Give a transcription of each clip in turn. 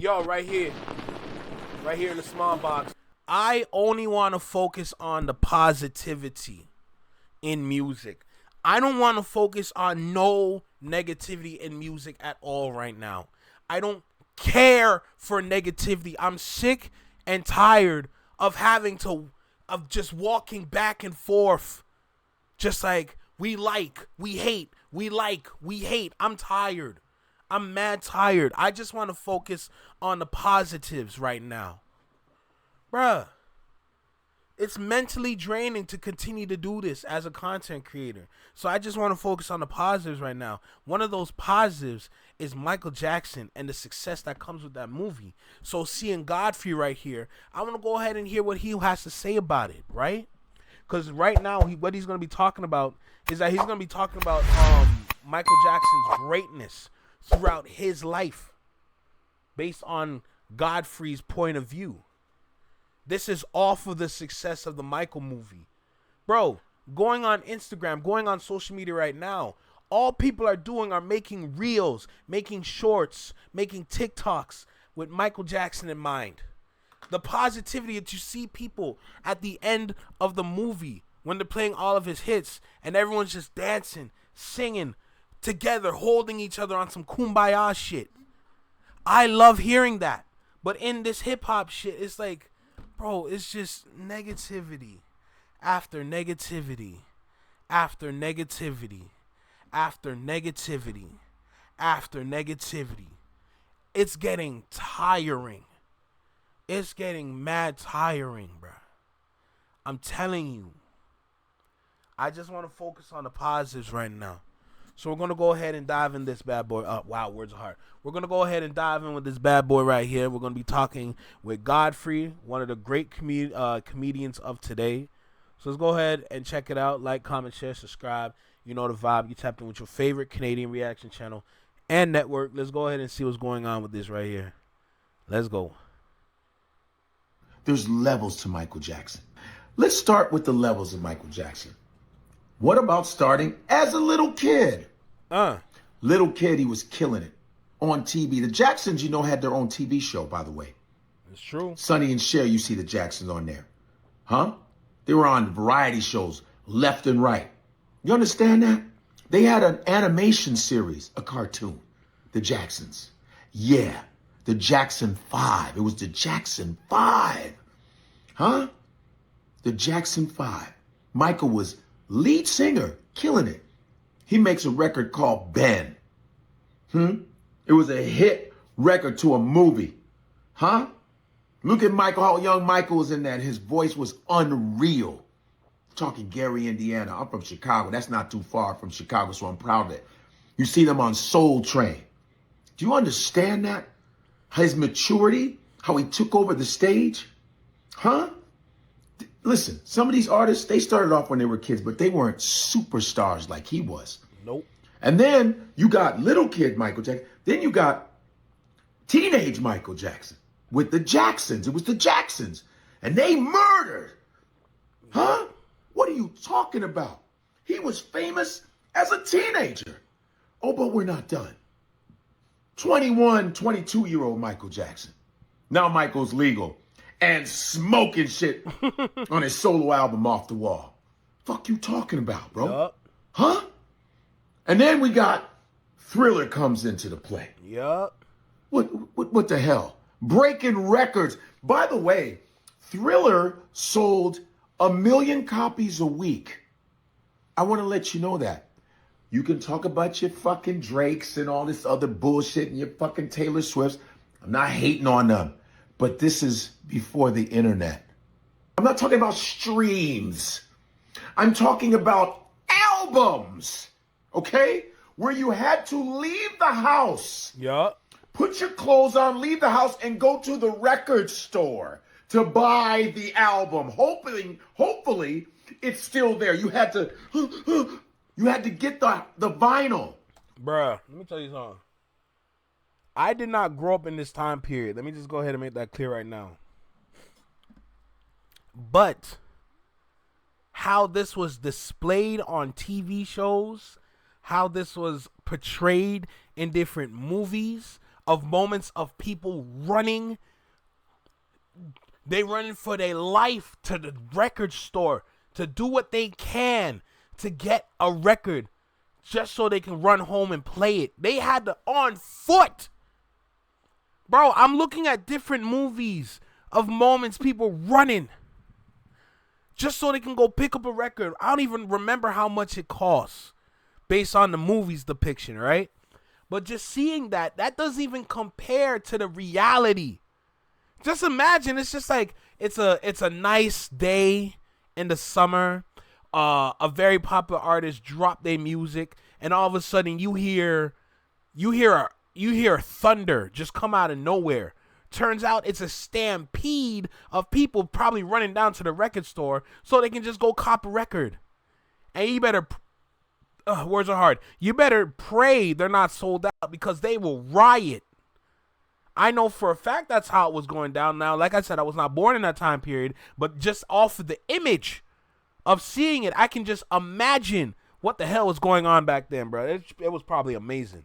Yo, right here in the small box. I only want to focus on the positivity in music. I don't want to focus on no negativity in music at all right now. I don't care for negativity. I'm sick and tired of of just walking back and forth. Just like, we hate, we hate. I'm tired. I'm mad tired. I just want to focus on the positives right now. Bruh, it's mentally draining to continue to do this as a content creator. So I just want to focus on the positives right now. One of those positives is Michael Jackson and the success that comes with that movie. So seeing Godfrey right here, I want to go ahead and hear what he has to say about it, right? Because right now, what he's going to be talking about is that he's going to be talking about Michael Jackson's greatness throughout his life based on Godfrey's point of view. This is off of the success of the Michael movie. Bro, going on Instagram, going on social media right now, all people are doing are making reels, making shorts, making TikToks with Michael Jackson in mind. The positivity that you see people at the end of the movie when they're playing all of his hits and everyone's just dancing, singing together, holding each other on some kumbaya shit. I love hearing that. But in this hip hop shit, it's like, bro, it's just negativity after negativity after negativity after negativity after negativity. It's getting tiring. It's getting mad tiring, bro. I'm telling you. I just want to focus on the positives right now. So we're going to go ahead and dive in this bad boy. Wow, words are hard. We're going to go ahead and dive in with this bad boy right here. We're going to be talking with Godfrey, one of the great comedians of today. So let's go ahead and check it out. Like, comment, share, subscribe. You know the vibe. You tapped in with your favorite Canadian reaction channel and network. Let's go ahead and see what's going on with this right here. Let's go. There's levels to Michael Jackson. Let's start with the levels of Michael Jackson. What about starting as a little kid? Little kid, he was killing it on TV. The Jacksons, had their own TV show, by the way. It's true. Sonny and Cher, you see the Jacksons on there. Huh? They were on variety shows left and right. You understand that? They had an animation series, a cartoon, the Jacksons. Yeah, the Jackson 5. It was the Jackson 5. Huh? The Jackson 5. Michael was lead singer, killing it. He makes a record called Ben. It was a hit record to a movie. Huh? Look at Michael, how young Michael was in that. His voice was unreal. Talking Gary, Indiana. I'm from Chicago. That's not too far from Chicago, so I'm proud of it. You see them on Soul Train. Do you understand that? His maturity, how he took over the stage? Huh? Listen, some of these artists, they started off when they were kids, but they weren't superstars like he was. Nope. And then you got little kid Michael Jackson. Then you got teenage Michael Jackson with the Jacksons. It was the Jacksons. And they murdered. Huh? What are you talking about? He was famous as a teenager. Oh, but we're not done. 21, 22-year-old Michael Jackson. Now Michael's legal and smoking shit on his solo album Off the Wall. Fuck you talking about, bro? Yup. Huh? And then we got Thriller comes into the play. Yup. What the hell? Breaking records. By the way, Thriller sold 1 million copies a week. I want to let you know that. You can talk about your fucking Drakes and all this other bullshit and your fucking Taylor Swifts. I'm not hating on them. But this is before the internet. I'm not talking about streams. I'm talking about albums, okay? Where you had to leave the house. Yup. Put your clothes on, leave the house, and go to the record store to buy the album. Hopefully, it's still there. You had to get the vinyl. Bruh, let me tell you something. I did not grow up in this time period. Let me just go ahead and make that clear right now. But how this was displayed on TV shows, how this was portrayed in different movies, of moments of people running. They running for their life to the record store to do what they can to get a record just so they can run home and play it. They had to on foot. Bro, I'm looking at different movies of moments people running just so they can go pick up a record. I don't even remember how much it costs based on the movie's depiction, right? But just seeing that doesn't even compare to the reality. Just imagine, it's just like it's a nice day in the summer. A very popular artist drop their music, and all of a sudden you hear thunder just come out of nowhere. Turns out it's a stampede of people probably running down to the record store so they can just go cop a record. And you better, words are hard. You better pray they're not sold out because they will riot. I know for a fact that's how it was going down. Now, like I said, I was not born in that time period, but just off of the image of seeing it, I can just imagine what the hell was going on back then, bro. It was probably amazing.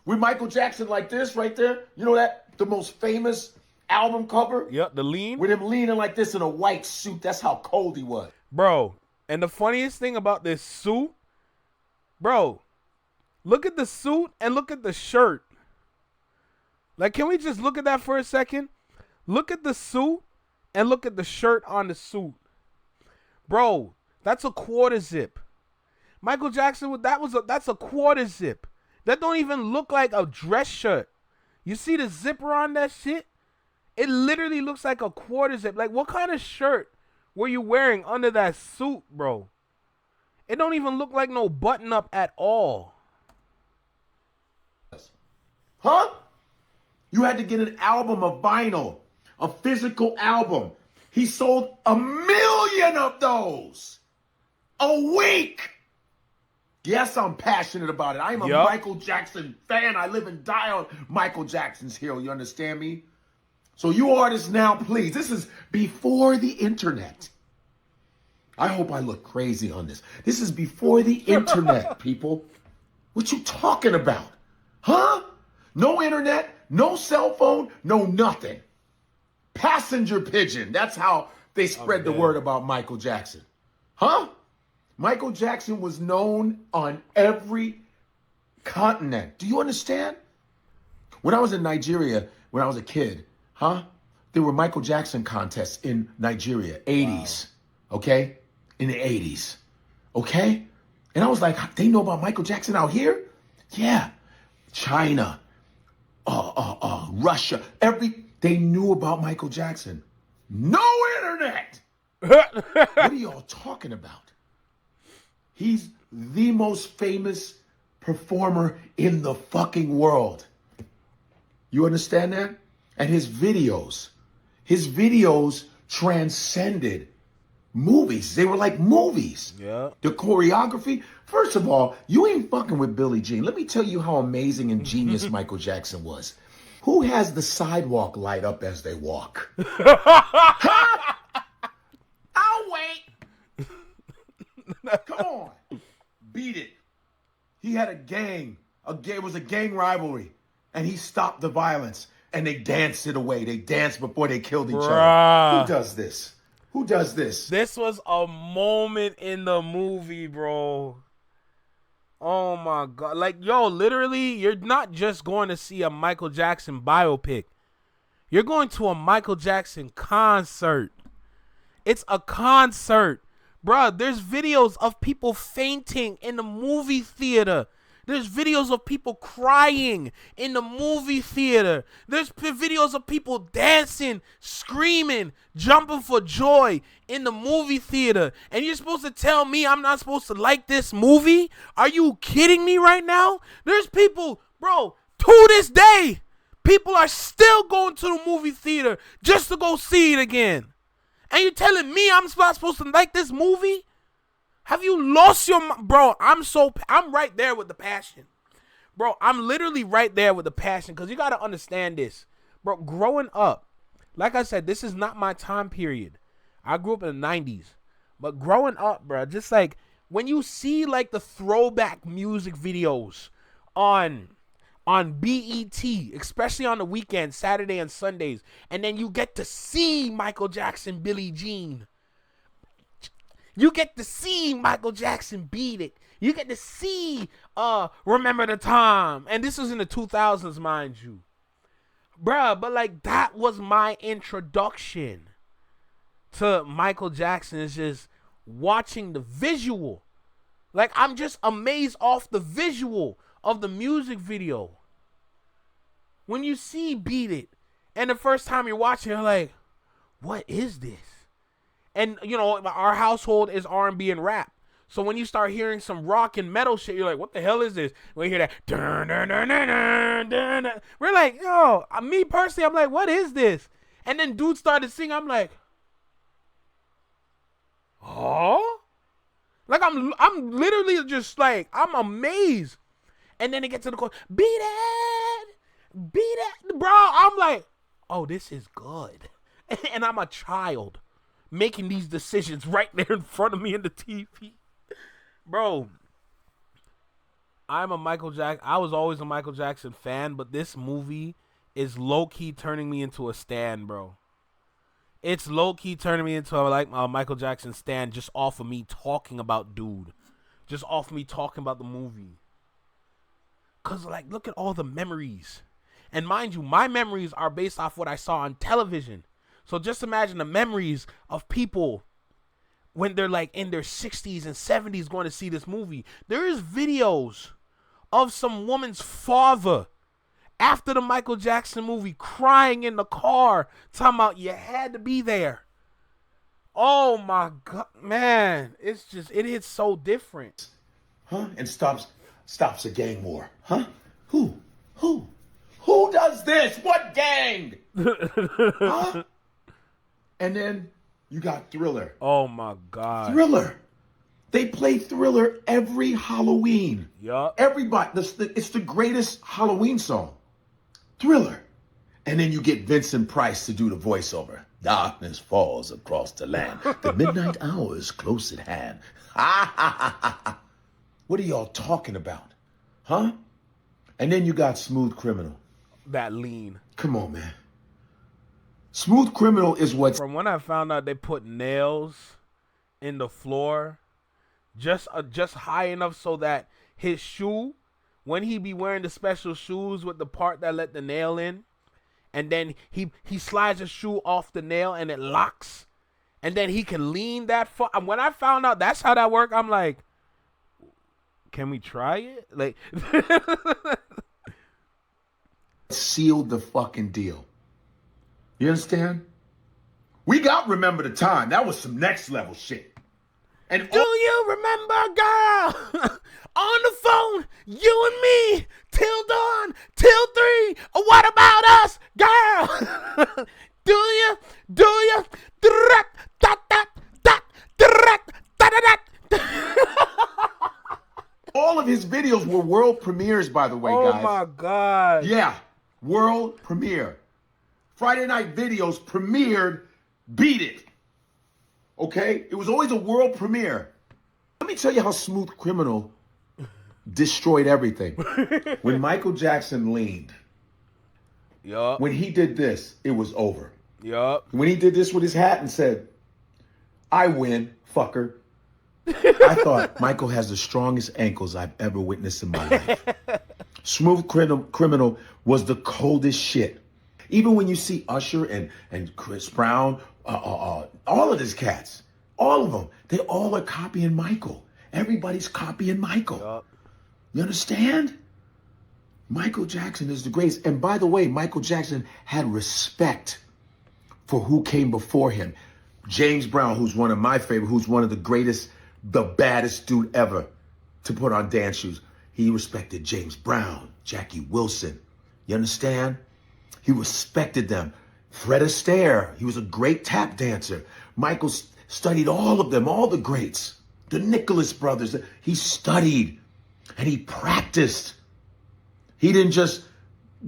With Michael Jackson like this right there, you know that? The most famous album cover? Yep, the lean. With him leaning like this in a white suit. That's how cold he was. Bro, and the funniest thing about this suit, bro, look at the suit and look at the shirt. Like, can we just look at that for a second? Look at the suit and look at the shirt on the suit. Bro, that's a quarter zip. Michael Jackson, that's a quarter zip. That don't even look like a dress shirt. You see the zipper on that shit? It literally looks like a quarter zip. Like, what kind of shirt were you wearing under that suit, bro? It don't even look like no button up at all. Huh? You had to get an album of vinyl, a physical album. He sold 1 million of those a week. Yes, I'm passionate about it. I'm a Michael Jackson fan. I live and die on Michael Jackson's hill. You understand me? So you artists now, please. This is before the internet. I hope I look crazy on this. This is before the internet, people. What you talking about? Huh? No internet, no cell phone, no nothing. Passenger pigeon. That's how they spread the word about Michael Jackson. Huh? Michael Jackson was known on every continent. Do you understand? When I was in Nigeria, when I was a kid, there were Michael Jackson contests in Nigeria, 80s, okay? In the 80s, okay? And I was like, they know about Michael Jackson out here? Yeah. China, Russia, they knew about Michael Jackson. No internet! What are y'all talking about? He's the most famous performer in the fucking world. You understand that? And his videos transcended movies. They were like movies. Yeah. The choreography. First of all, you ain't fucking with Billiejean. Let me tell you how amazing and genius Michael Jackson was. Who has the sidewalk light up as they walk? Huh? I'll wait. Come on. Beat it. He had a gang. It was a gang rivalry. And he stopped the violence. And they danced it away. They danced before they killed each other. Who does this? Who does this? This was a moment in the movie, bro. Oh, my God. Like, yo, literally, you're not just going to see a Michael Jackson biopic. You're going to a Michael Jackson concert. It's a concert. Bruh, there's videos of people fainting in the movie theater. There's videos of people crying in the movie theater. There's videos of people dancing, screaming, jumping for joy in the movie theater. And you're supposed to tell me I'm not supposed to like this movie? Are you kidding me right now? There's people, bro, to this day, people are still going to the movie theater just to go see it again. And you're telling me I'm not supposed to like this movie? Have you lost your mind? Bro, I'm right there with the passion. Bro, I'm literally right there with the passion because you got to understand this. Bro, growing up, like I said, this is not my time period. I grew up in the 90s. But growing up, bro, just like when you see like the throwback music videos on on BET, especially on the weekend, Saturday and Sundays, and then you get to see Michael Jackson, Billiejean. You get to see Michael Jackson Beat It. You get to see Remember the Time. And this was in the 2000s, mind you. Bruh, but like that was my introduction to Michael Jackson, is just watching the visual. Like, I'm just amazed off the visual of the music video. When you see Beat It, and the first time you're watching, you're like, what is this? And, you know, our household is R&B and rap. So when you start hearing some rock and metal shit, you're like, what the hell is this? When you hear that, dun, dun, dun, dun, dun, dun, dun, we're like, yo, me personally, I'm like, what is this? And then dude started singing, I'm like, oh? Like, I'm literally just like, I'm amazed. And then it gets to the chorus, beat it, bro. I'm like, oh, this is good. And I'm a child making these decisions right there in front of me in the TV. Bro, I was always a Michael Jackson fan, but this movie is low-key turning me into a stan, bro. It's low-key turning me into a Michael Jackson stan just off of me talking about dude. Just off me talking about the movie. Because, like, look at all the memories. And mind you, my memories are based off what I saw on television. So just imagine the memories of people when they're like in their 60s and 70s going to see this movie. There is videos of some woman's father after the Michael Jackson movie crying in the car, talking about you had to be there. Oh my God, man. It's just, it is so different. Huh? And stops a gang war. Huh? Who does this? What gang? Huh? And then you got Thriller. Oh my God. Thriller. They play Thriller every Halloween. Yup. Everybody, it's the greatest Halloween song. Thriller. And then you get Vincent Price to do the voiceover. Darkness falls across the land. The midnight hour is close at hand. What are y'all talking about? Huh? And then you got Smooth Criminal. That lean. Come on, man. Smooth Criminal is what's... From when I found out they put nails in the floor, just high enough so that his shoe, when he be wearing the special shoes with the part that let the nail in, and then he slides the shoe off the nail and it locks, and then he can lean that far. And when I found out that's how that worked, I'm like, can we try it? Like, sealed the fucking deal. You understand? We got Remember the Time. That was some next level shit. And do you remember, girl? On the phone, you and me, till dawn, till 3. What about us, girl? Do you? All of his videos were world premieres, by the way, guys. Oh my God. Yeah, world premiere. Friday Night Videos premiered Beat It. Okay? It was always a world premiere. Let me tell you how Smooth Criminal destroyed everything. When Michael Jackson leaned, yup, when he did this, it was over. Yup. When he did this with his hat and said, I win, fucker. I thought Michael has the strongest ankles I've ever witnessed in my life. Smooth Criminal was the coldest shit. Even when you see Usher and Chris Brown, all of these cats, all of them, they all are copying Michael. Everybody's copying Michael. Yup. You understand? Michael Jackson is the greatest. And by the way, Michael Jackson had respect for who came before him. James Brown, who's one of my favorite, who's one of the greatest, the baddest dude ever to put on dance shoes. He respected James Brown, Jackie Wilson. You understand? He respected them. Fred Astaire, he was a great tap dancer. Michael studied all of them, all the greats. The Nicholas brothers. He studied and he practiced. He didn't just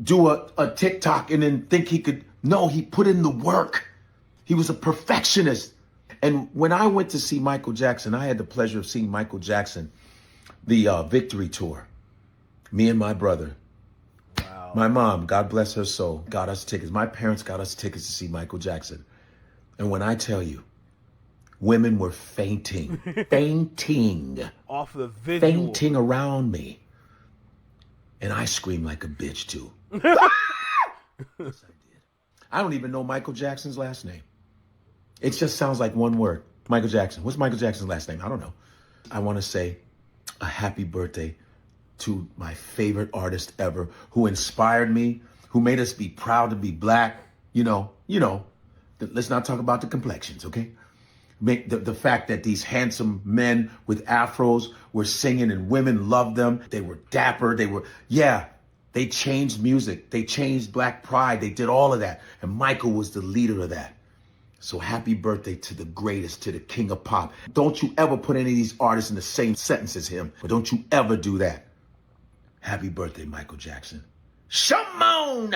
do a TikTok and then think he could. No, he put in the work. He was a perfectionist. And when I went to see Michael Jackson, I had the pleasure of seeing Michael Jackson, the Victory Tour. Me and my brother, My mom, God bless her soul, got us tickets. My parents got us tickets to see Michael Jackson. And when I tell you, women were fainting off the visual, fainting around me. And I screamed like a bitch too. Yes, I did. I don't even know Michael Jackson's last name. It just sounds like one word. Michael Jackson. What's Michael Jackson's last name? I don't know. I want to say a happy birthday to my favorite artist ever, who inspired me, who made us be proud to be black. You know, let's not talk about the complexions, okay? The fact that these handsome men with afros were singing and women loved them. They were dapper. They changed music. They changed black pride. They did all of that. And Michael was the leader of that. So happy birthday to the greatest, to the king of pop. Don't you ever put any of these artists in the same sentence as him. But don't you ever do that. Happy birthday, Michael Jackson. Shimon!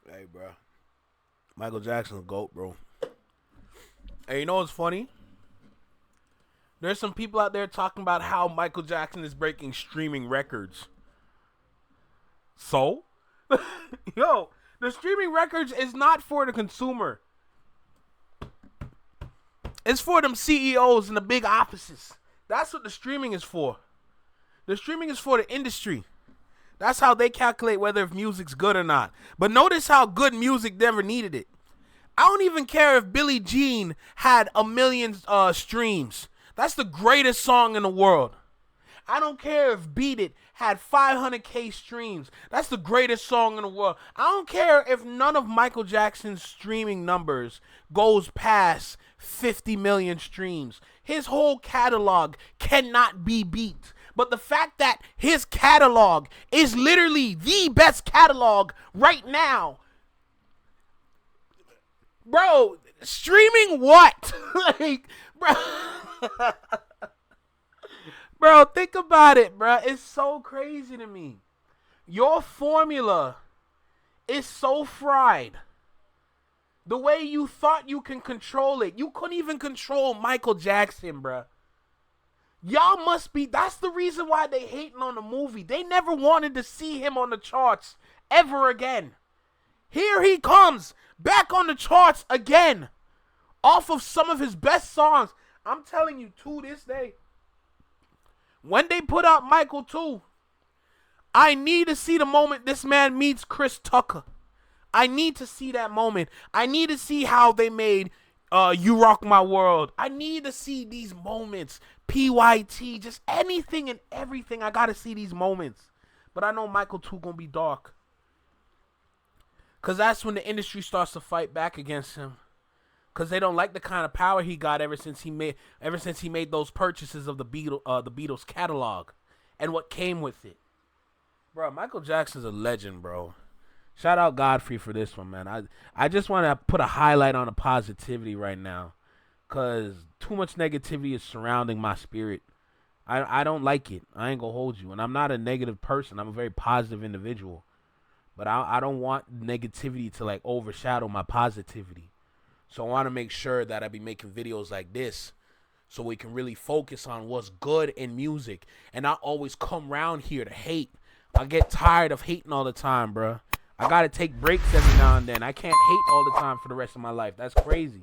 Hey, bro. Michael Jackson's a GOAT, bro. Hey, you know what's funny? There's some people out there talking about how Michael Jackson is breaking streaming records. So? Yo, the streaming records is not for the consumer. It's for them CEOs in the big offices. That's what the streaming is for. The streaming is for the industry. That's how they calculate whether if music's good or not. But notice how good music never needed it. I don't even care if Billiejean had 1 million streams. That's the greatest song in the world. I don't care if Beat It had 500K streams. That's the greatest song in the world. I don't care if none of Michael Jackson's streaming numbers goes past 50 million streams. His whole catalog cannot be beat. But the fact that his catalog is literally the best catalog right now. Bro, streaming what? Like, bro. Bro, think about it, bro. It's so crazy to me. Your formula is so fried. The way you thought you can control it. You couldn't even control Michael Jackson, bro. Y'all must be, that's the reason why they hating on the movie. They never wanted to see him on the charts ever again. Here he comes, back on the charts again. Off of some of his best songs. I'm telling you, to this day. When they put out Michael 2, I need to see the moment this man meets Chris Tucker. I need to see that moment. I need to see how they made You Rock My World. I need to see these moments. PYT, just anything and everything. I got to see these moments. But I know Michael 2 going to be dark. Because that's when the industry starts to fight back against him. Because they don't like the kind of power he got ever since he made those purchases of the Beatles catalog and what came with it. Bro, Michael Jackson's a legend, bro. Shout out Godfrey for this one, man. I just want to put a highlight on the positivity right now, because too much negativity is surrounding my spirit. I don't like it. I ain't gonna hold you. And I'm not a negative person. I'm a very positive individual. But I don't want negativity to like overshadow my positivity. So I want to make sure that I be making videos like this so we can really focus on what's good in music and not always come around here to hate. I get tired of hating all the time, bro. I got to take breaks every now and then. I can't hate all the time for the rest of my life. That's crazy.